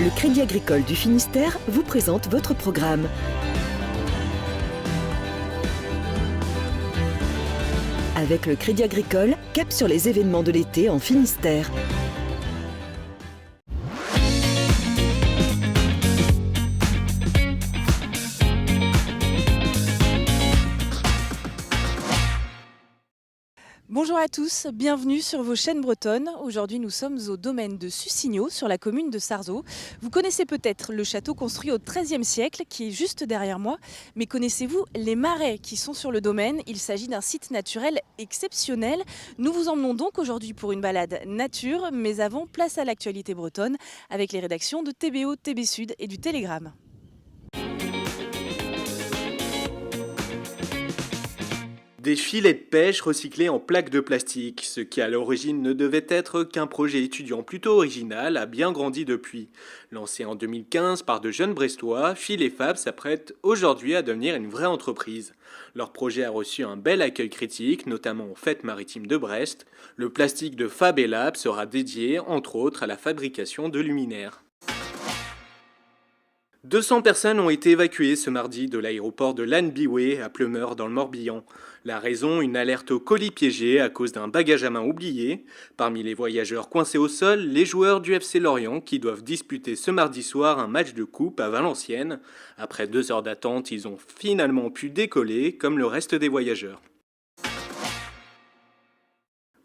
Le Crédit Agricole du Finistère vous présente votre programme. Avec le Crédit Agricole, cap sur les événements de l'été en Finistère. Bonjour à tous, bienvenue sur vos chaînes bretonnes. Aujourd'hui nous sommes au domaine de Sussigno sur la commune de Sarzeau. Vous connaissez peut-être le château construit au XIIIe siècle qui est juste derrière moi, mais connaissez-vous les marais qui sont sur le domaine? Il s'agit d'un site naturel exceptionnel. Nous vous emmenons donc aujourd'hui pour une balade nature, mais avant, place à l'actualité bretonne avec les rédactions de TBO, TB Sud et du Télégramme. Des filets de pêche recyclés en plaques de plastique, ce qui à l'origine ne devait être qu'un projet étudiant plutôt original, a bien grandi depuis. Lancé en 2015 par de jeunes Brestois, Fil et Fab s'apprête aujourd'hui à devenir une vraie entreprise. Leur projet a reçu un bel accueil critique, notamment aux Fêtes maritimes de Brest. Le plastique de Fab et Lab sera dédié, entre autres, à la fabrication de luminaires. 200 personnes ont été évacuées ce mardi de l'aéroport de Lannes-Biway à Pleumeur dans le Morbihan. La raison, une alerte au colis piégé à cause d'un bagage à main oublié. Parmi les voyageurs coincés au sol, les joueurs du FC Lorient qui doivent disputer ce mardi soir un match de coupe à Valenciennes. Après 2 heures d'attente, ils ont finalement pu décoller comme le reste des voyageurs.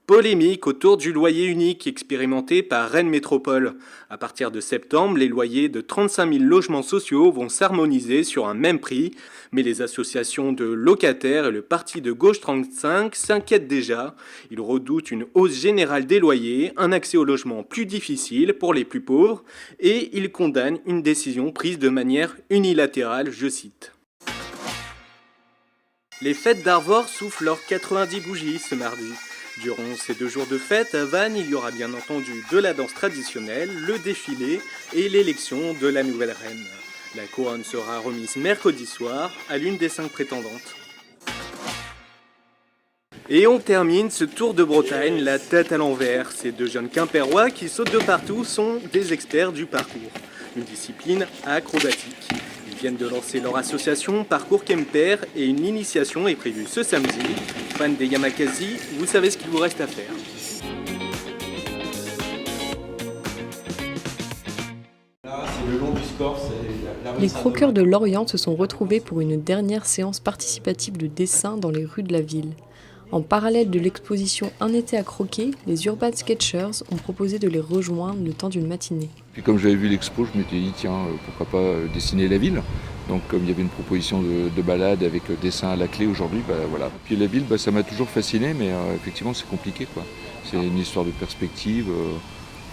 Polémique autour du loyer unique expérimenté par Rennes Métropole. À partir de septembre, les loyers de 35 000 logements sociaux vont s'harmoniser sur un même prix, mais les associations de locataires et le parti de gauche 35 s'inquiètent déjà. Ils redoutent une hausse générale des loyers, un accès au logement plus difficile pour les plus pauvres, et ils condamnent une décision prise de manière unilatérale, je cite. Les fêtes d'Arvor soufflent leurs 90 bougies ce mardi. Durant ces 2 jours de fête, à Vannes, il y aura bien entendu de la danse traditionnelle, le défilé et l'élection de la nouvelle reine. La couronne sera remise mercredi soir à l'une des 5 prétendantes. Et on termine ce tour de Bretagne, la tête à l'envers. Ces 2 jeunes Quimpérois qui sautent de partout sont des experts du parcours, une discipline acrobatique. Ils viennent de lancer leur association Parcours Quimper et une initiation est prévue ce samedi. Fans des Yamakasi, vous savez ce qu'il vous reste à faire. Là, c'est le long du sport, Les croqueurs de Lorient se sont retrouvés pour une dernière séance participative de dessin dans les rues de la ville. En parallèle de l'exposition Un été à croquer, les Urban Sketchers ont proposé de les rejoindre le temps d'une matinée. Puis comme j'avais vu l'expo, je m'étais dit tiens, pourquoi pas dessiner la ville. Donc comme il y avait une proposition de balade avec dessin à la clé aujourd'hui, voilà. Puis la ville, ça m'a toujours fasciné, mais effectivement c'est compliqué, quoi. C'est une histoire de perspective,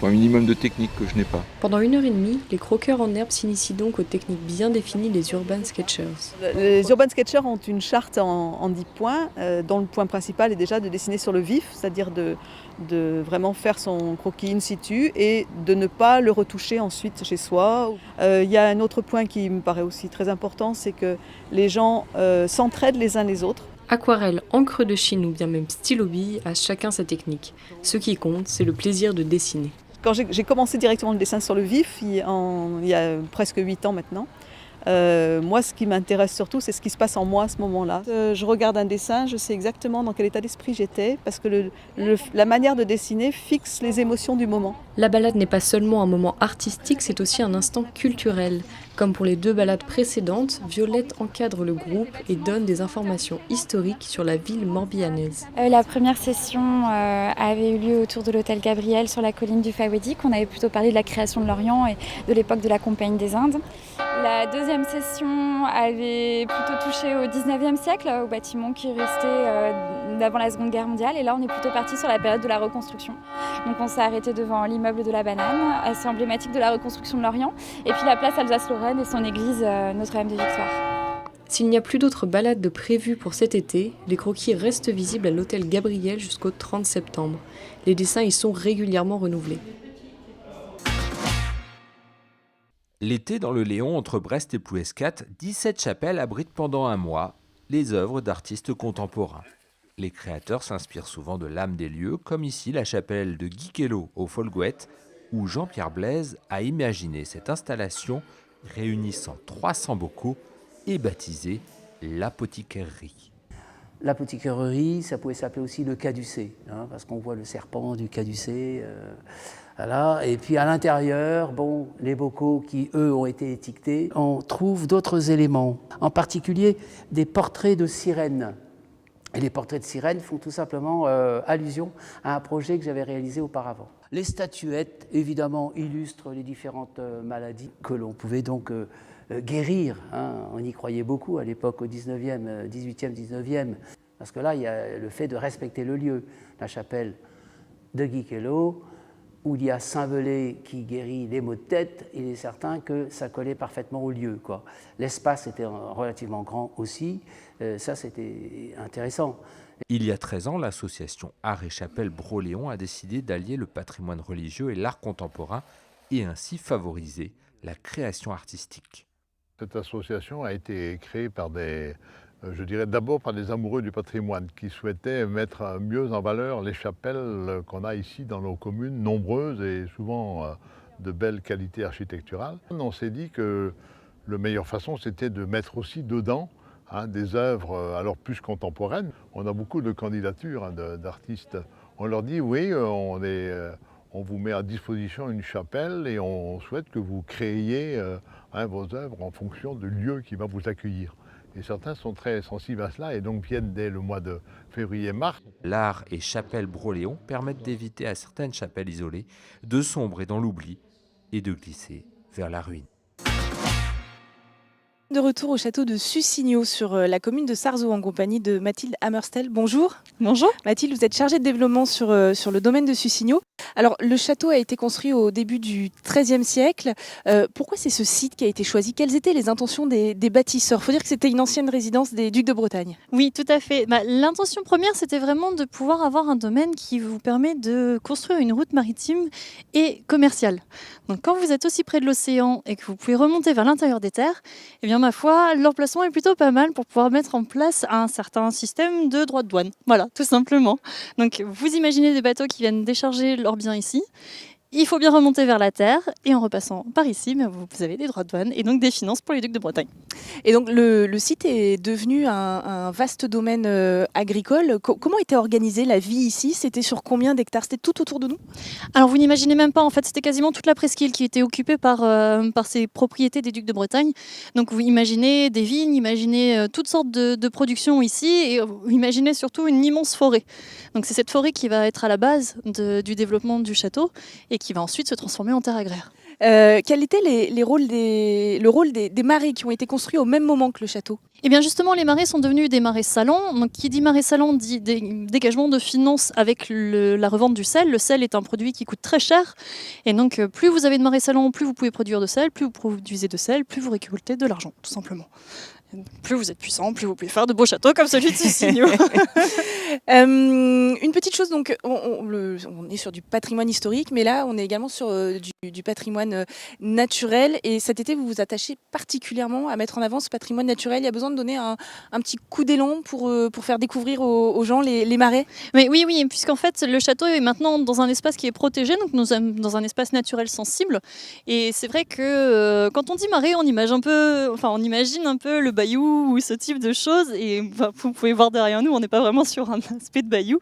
un minimum de technique que je n'ai pas. Pendant 1h30, les croqueurs en herbe s'initient donc aux techniques bien définies des Urban Sketchers. Les Urban Sketchers ont une charte en 10 points, dont le point principal est déjà de dessiner sur le vif, c'est-à-dire de vraiment faire son croquis in situ et de ne pas le retoucher ensuite chez soi. Il y a un autre point qui me paraît aussi très important, c'est que les gens s'entraident les uns les autres. Aquarelle, encre de Chine ou bien même stylo bille, à chacun sa technique. Ce qui compte, c'est le plaisir de dessiner. Quand j'ai commencé directement le dessin sur le vif, il y a presque 8 ans maintenant, moi ce qui m'intéresse surtout, c'est ce qui se passe en moi à ce moment-là. Je regarde un dessin, je sais exactement dans quel état d'esprit j'étais, parce que la manière de dessiner fixe les émotions du moment. La balade n'est pas seulement un moment artistique, c'est aussi un instant culturel. Comme pour les 2 balades précédentes, Violette encadre le groupe et donne des informations historiques sur la ville morbihanaise. La première session avait eu lieu autour de l'hôtel Gabriel sur la colline du Fawédic. On avait plutôt parlé de la création de l'Orient et de l'époque de la Compagnie des Indes. La deuxième session avait plutôt touché au 19e siècle, au bâtiment qui restait d'avant la Seconde Guerre mondiale. Et là, on est plutôt parti sur la période de la reconstruction. Donc on s'est arrêté devant l'immeuble de la Banane, assez emblématique de la reconstruction de l'Orient. Et puis la place Alsace-Lorraine et son église Notre-Dame de Victoire. S'il n'y a plus d'autres balades de prévues pour cet été, les croquis restent visibles à l'hôtel Gabriel jusqu'au 30 septembre. Les dessins y sont régulièrement renouvelés. L'été dans le Léon, entre Brest et Plouescat, 17 chapelles abritent pendant un mois les œuvres d'artistes contemporains. Les créateurs s'inspirent souvent de l'âme des lieux, comme ici la chapelle de Guy Queloz au Folgouette, où Jean-Pierre Blaise a imaginé cette installation réunissant 300 bocaux et baptisée l'apothicairerie. L'apothicairerie, ça pouvait s'appeler aussi le caducée, hein, parce qu'on voit le serpent du caducée. Voilà. Et puis à l'intérieur, bon, les bocaux qui, eux, ont été étiquetés, on trouve d'autres éléments, en particulier des portraits de sirènes. Et les portraits de sirènes font tout simplement allusion à un projet que j'avais réalisé auparavant. Les statuettes, évidemment, illustrent les différentes maladies que l'on pouvait donc guérir. Hein. On y croyait beaucoup à l'époque, au 18e, 19e, parce que là, il y a le fait de respecter le lieu. La chapelle de Guiquelot, où il y a Saint-Velay qui guérit les maux de tête, il est certain que ça collait parfaitement au lieu, quoi. L'espace était relativement grand aussi, ça c'était intéressant. Il y a 13 ans, l'association Art et Chapelle Broléon a décidé d'allier le patrimoine religieux et l'art contemporain et ainsi favoriser la création artistique. Cette association a été créée par d'abord par des amoureux du patrimoine qui souhaitaient mettre mieux en valeur les chapelles qu'on a ici dans nos communes, nombreuses et souvent de belle qualité architecturale. On s'est dit que la meilleure façon, c'était de mettre aussi dedans des œuvres alors plus contemporaines. On a beaucoup de candidatures d'artistes. On leur dit oui, on vous met à disposition une chapelle et on souhaite que vous créiez vos œuvres en fonction du lieu qui va vous accueillir. Et certains sont très sensibles à cela et donc viennent dès le mois de février-mars. L'art et chapelle Broléon permettent d'éviter à certaines chapelles isolées de sombrer dans l'oubli et de glisser vers la ruine. De retour au château de Sussigno sur la commune de Sarzeau en compagnie de Mathilde Hammerstel. Bonjour. Bonjour. Mathilde, vous êtes chargée de développement sur le domaine de Sussigno. Alors, le château a été construit au début du XIIIe siècle. Pourquoi c'est ce site qui a été choisi? Quelles étaient les intentions des bâtisseurs? Il faut dire que c'était une ancienne résidence des ducs de Bretagne. Oui, tout à fait. L'intention première, c'était vraiment de pouvoir avoir un domaine qui vous permet de construire une route maritime et commerciale. Donc, quand vous êtes aussi près de l'océan et que vous pouvez remonter vers l'intérieur des terres, eh bien, ma foi, l'emplacement est plutôt pas mal pour pouvoir mettre en place un certain système de droits de douane. Voilà, tout simplement. Donc, vous imaginez des bateaux qui viennent décharger leurs biens ici. Il faut bien remonter vers la terre et en repassant par ici, vous avez des droits de douane et donc des finances pour les ducs de Bretagne. Et donc le site est devenu un vaste domaine agricole. Comment était organisée la vie ici? C'était sur combien d'hectares? C'était tout autour de nous? Alors vous n'imaginez même pas, en fait c'était quasiment toute la presqu'île qui était occupée par ces propriétés des ducs de Bretagne. Donc vous imaginez des vignes, imaginez toutes sortes de productions ici et vous imaginez surtout une immense forêt. Donc c'est cette forêt qui va être à la base du développement du château et qui va ensuite se transformer en terre agraire. Quel était le rôle des marais qui ont été construits au même moment que le château? Eh bien justement, les marais sont devenus des marais salants. Donc, qui dit marais salant dit dégagement de finances avec la revente du sel. Le sel est un produit qui coûte très cher. Et donc, plus vous avez de marais salants, plus vous pouvez produire de sel. Plus vous produisez de sel, plus vous récoltez de l'argent, tout simplement. Plus vous êtes puissant, plus vous pouvez faire de beaux châteaux comme celui de Sussigno. Une petite chose, donc on est sur du patrimoine historique, mais là on est également sur du patrimoine naturel. Et cet été, vous vous attachez particulièrement à mettre en avant ce patrimoine naturel. Il y a besoin de donner un petit coup d'élan pour faire découvrir aux gens les marais. Mais oui, puisqu'en fait le château est maintenant dans un espace qui est protégé, donc nous sommes dans un espace naturel sensible. Et c'est vrai que quand on dit marais, on imagine un peu le bayou ou ce type de choses. Et vous pouvez voir derrière nous, on n'est pas vraiment sur un aspect de bayou.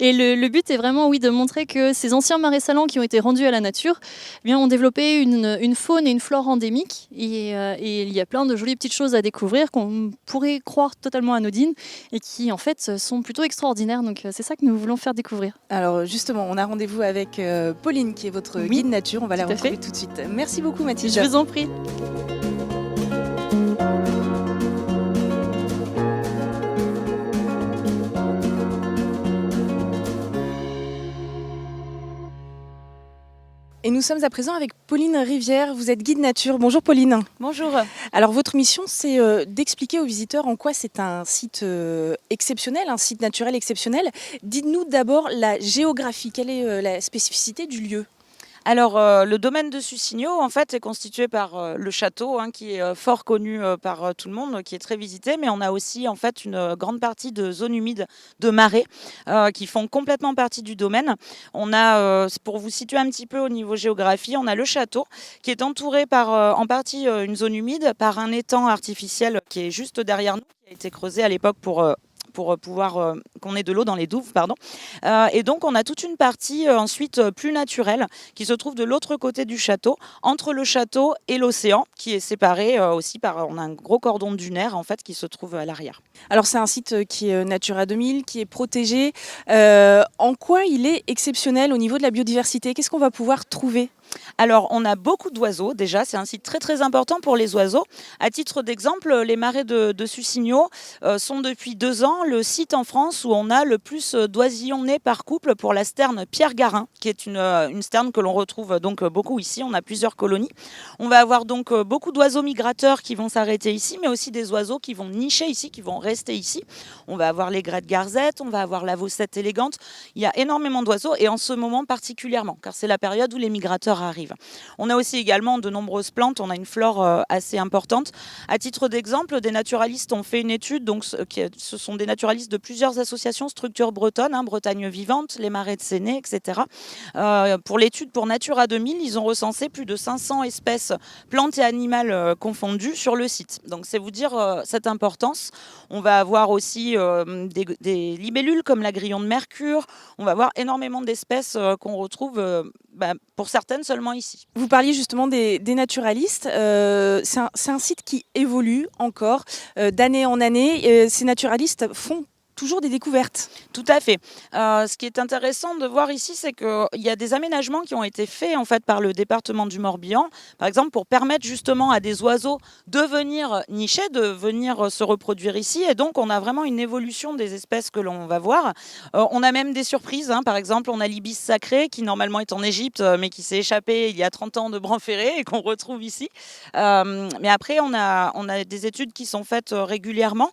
Et le but est vraiment de montrer que ces anciens marais salants qui ont été rendus à la nature ont développé une faune et une flore endémiques. Et il y a plein de jolies petites choses à découvrir qu'on pourrait croire totalement anodines et qui en fait sont plutôt extraordinaires. Donc c'est ça que nous voulons faire découvrir. Alors justement, on a rendez-vous avec Pauline qui est votre guide nature. On va la retrouver tout de suite. Merci beaucoup Mathilde. Je vous en prie. Et nous sommes à présent avec Pauline Rivière, vous êtes guide nature. Bonjour Pauline. Bonjour. Alors votre mission c'est d'expliquer aux visiteurs en quoi c'est un site exceptionnel, un site naturel exceptionnel. Dites-nous d'abord la géographie, quelle est la spécificité du lieu? Alors, le domaine de Sussigno, en fait, est constitué par le château, qui est fort connu par tout le monde, qui est très visité, mais on a aussi, en fait, une grande partie de zones humides de marais qui font complètement partie du domaine. On a, pour vous situer un petit peu au niveau géographie, on a le château qui est entouré par, en partie, une zone humide par un étang artificiel qui est juste derrière nous, qui a été creusé à l'époque pour pouvoir qu'on ait de l'eau dans les douves, pardon. Et donc on a toute une partie ensuite plus naturelle qui se trouve de l'autre côté du château, entre le château et l'océan, qui est séparé aussi par on a un gros cordon dunaire en fait qui se trouve à l'arrière. Alors c'est un site qui est Natura 2000, qui est protégé. En quoi il est exceptionnel au niveau de la biodiversité? Qu'est-ce qu'on va pouvoir trouver? Alors, on a beaucoup d'oiseaux déjà, c'est un site très très important pour les oiseaux. À titre d'exemple, les marais de Sussigno sont depuis 2 ans le site en France où on a le plus d'oisillons nés par couple pour la sterne Pierre Garin, qui est une sterne que l'on retrouve donc beaucoup ici. On a plusieurs colonies. On va avoir donc beaucoup d'oiseaux migrateurs qui vont s'arrêter ici, mais aussi des oiseaux qui vont nicher ici, qui vont rester ici. On va avoir les grètes garzettes, on va avoir la vaucette élégante. Il y a énormément d'oiseaux et en ce moment particulièrement, car c'est la période où les migrateurs arrivent. On a aussi également de nombreuses plantes, on a une flore assez importante. À titre d'exemple, des naturalistes ont fait une étude, donc ce sont des naturalistes de plusieurs associations, structures bretonnes, Bretagne Vivante, les Marais de Séné, etc. Pour l'étude pour Natura 2000, ils ont recensé plus de 500 espèces plantes et animales confondues sur le site. Donc c'est vous dire cette importance. On va avoir aussi des libellules comme la grillon de mercure. On va avoir énormément d'espèces qu'on retrouve pour certaines seulement ici. Vous parliez justement des naturalistes. C'est un site qui évolue encore d'année en année. Ces naturalistes font toujours des découvertes. Tout à fait. Ce qui est intéressant de voir ici, c'est qu'il y a des aménagements qui ont été faits en fait par le département du Morbihan, par exemple pour permettre justement à des oiseaux de venir nicher, de venir se reproduire ici. Et donc on a vraiment une évolution des espèces que l'on va voir. On a même des surprises. Par exemple, on a l'ibis sacré qui normalement est en Égypte, mais qui s'est échappé il y a 30 ans de Branferré et qu'on retrouve ici. Mais après, on a des études qui sont faites régulièrement.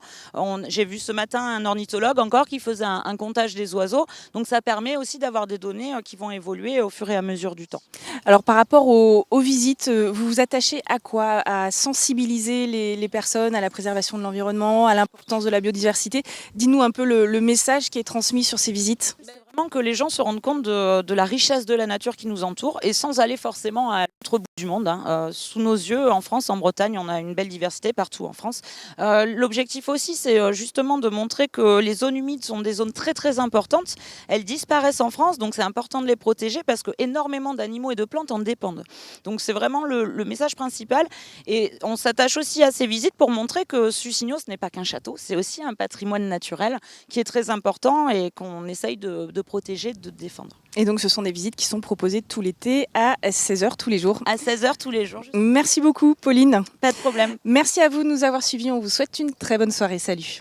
J'ai vu ce matin un ornithologue encore qui faisait un comptage des oiseaux. Donc ça permet aussi d'avoir des données qui vont évoluer au fur et à mesure du temps. Alors par rapport aux visites, vous vous attachez à quoi? À sensibiliser les personnes à la préservation de l'environnement, à l'importance de la biodiversité. Dis-nous un peu le message qui est transmis sur ces visites. Vraiment que les gens se rendent compte de la richesse de la nature qui nous entoure et sans aller forcément à l'autre bout du monde. Sous nos yeux, en France, en Bretagne, on a une belle diversité partout en France. L'objectif aussi, c'est justement de montrer que les zones humides sont des zones très très importantes. Elles disparaissent en France, donc c'est important de les protéger parce que énormément d'animaux et de plantes en dépendent. Donc c'est vraiment le message principal. Et on s'attache aussi à ces visites pour montrer que Sussigno, ce n'est pas qu'un château, c'est aussi un patrimoine naturel qui est très important et qu'on essaye de protéger, de défendre. Et donc ce sont des visites qui sont proposées tout l'été à 16h tous les jours. À 16h tous les jours. Merci beaucoup Pauline. Pas de problème. Merci à vous de nous avoir suivis, on vous souhaite une très bonne soirée. Salut.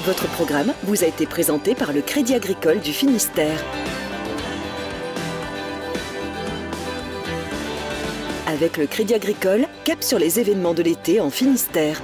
Votre programme vous a été présenté par le Crédit Agricole du Finistère. Avec le Crédit Agricole, cap sur les événements de l'été en Finistère.